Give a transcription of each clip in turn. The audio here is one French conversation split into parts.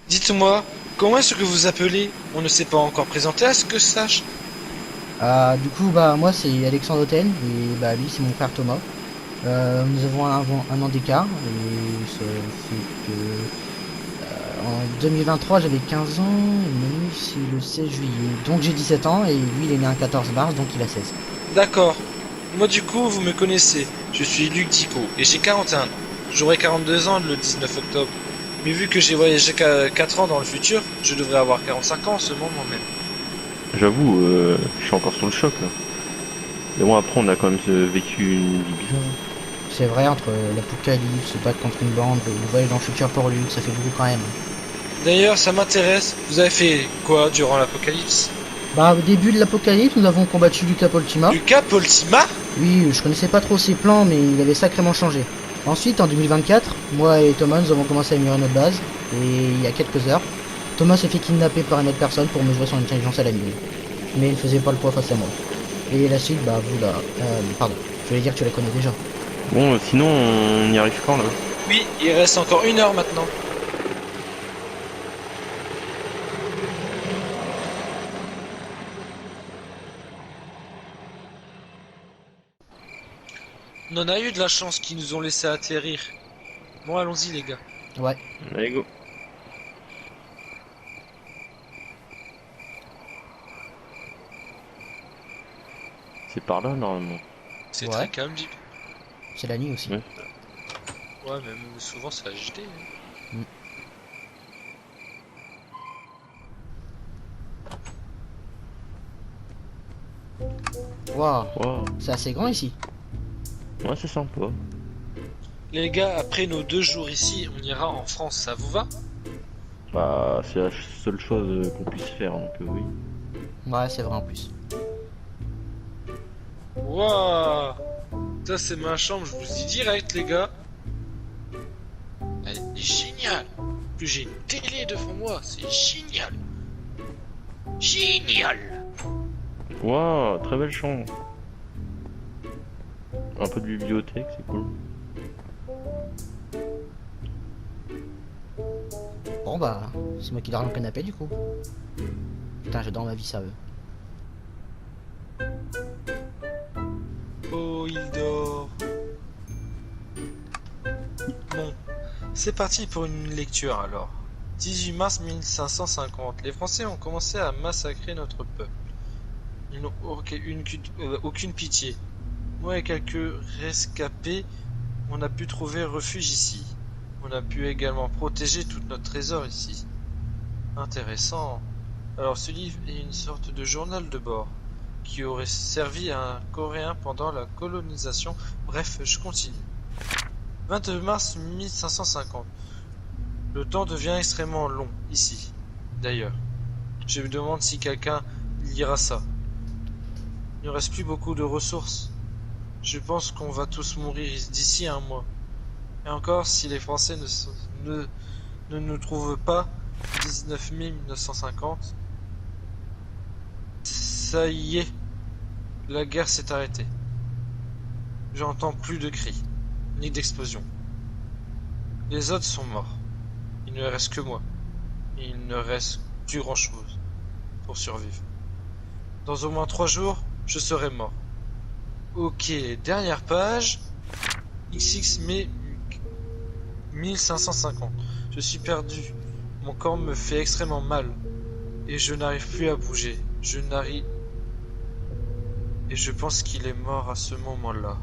Dites-moi, comment est-ce que vous appelez? On ne s'est pas encore présenté à ce que je sache. Du coup, moi, c'est Alexandre Oten, et lui, c'est mon frère Thomas. Nous avons un an d'écart, et ça fait que en 2023, j'avais 15 ans, et il est né c'est le 16 juillet. Donc j'ai 17 ans, et lui, il est né un 14 mars, donc il a 16. D'accord. Moi du coup, vous me connaissez. Je suis Luc Dico et j'ai 41 ans. J'aurai 42 ans le 19 octobre. Mais vu que j'ai voyagé 4 ans dans le futur, je devrais avoir 45 ans en ce moment même. J'avoue, je suis encore sur le choc là. Mais bon, après, on a quand même vécu une vie bizarre, hein. C'est vrai, entre l'apocalypse, se battre contre une bande, le voyage dans le futur pour Luc, ça fait beaucoup quand même. D'ailleurs, ça m'intéresse. Vous avez fait quoi durant l'apocalypse? Au début de l'apocalypse, nous avons combattu Lucas Ultima. Lucas Poltima? Oui, je connaissais pas trop ses plans, mais il avait sacrément changé. Ensuite, en 2024, moi et Thomas, nous avons commencé à améliorer notre base, et il y a quelques heures, Thomas s'est fait kidnapper par une autre personne pour mesurer son intelligence à la mienne. Mais il ne faisait pas le poids face à moi. Et la suite, vous là... pardon, je voulais dire que tu la connais déjà. Bon, sinon, on y arrive quand là? Oui, il reste encore 1 heure maintenant. On en a eu de la chance qu'ils nous ont laissé atterrir. Bon, allons-y les gars. Ouais. Allez, go. C'est par là, normalement. C'est très Ouais. calme, Jeep. C'est la nuit aussi. Ouais. Ouais, même souvent c'est agité, hein. Mm. Waouh, Wow. c'est assez grand ici. Ouais, c'est sympa. Les gars, après nos 2 jours ici, on ira en France, ça vous va? Bah, c'est la seule chose qu'on puisse faire, donc oui. Ouais, c'est vrai en plus. Waouh! Ça c'est ma chambre, je vous dis direct les gars. Elle est géniale! Puis j'ai une télé devant moi, c'est génial! Génial! Wow, très belle chambre. Un peu de bibliothèque, c'est cool. Bon c'est moi qui dors dans le canapé du coup. Putain, j'adore ma vie ça veut. Oh, il dort. Bon, c'est parti pour une lecture alors. 18 mars 1550, les Français ont commencé à massacrer notre peuple. Ils n'ont aucune pitié. Moi et quelques rescapés, on a pu trouver refuge ici. On a pu également protéger tout notre trésor ici. Intéressant. Alors ce livre est une sorte de journal de bord, qui aurait servi à un Coréen pendant la colonisation. Bref, je continue. 22 mars 1550. Le temps devient extrêmement long ici. D'ailleurs, je me demande si quelqu'un lira ça. Il ne reste plus beaucoup de ressources. Je pense qu'on va tous mourir d'ici un mois. Et encore, si les Français ne nous trouvent pas 19 1950, ça y est, la guerre s'est arrêtée. J'entends plus de cris, ni d'explosions. Les autres sont morts. Il ne reste que moi. Et il ne reste plus grand-chose pour survivre. Dans au moins 3 jours, je serai mort. Ok, dernière page. XX mai 1550. Je suis perdu. Mon corps me fait extrêmement mal. Et je n'arrive plus à bouger. Je n'arrive... Et je pense qu'il est mort à ce moment-là.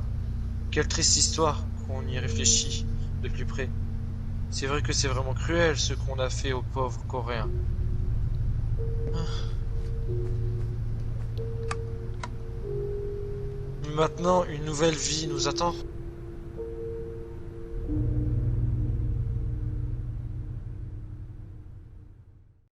Quelle triste histoire quand on y réfléchit de plus près. C'est vrai que c'est vraiment cruel ce qu'on a fait aux pauvres Coréens. Maintenant, une nouvelle vie nous attend.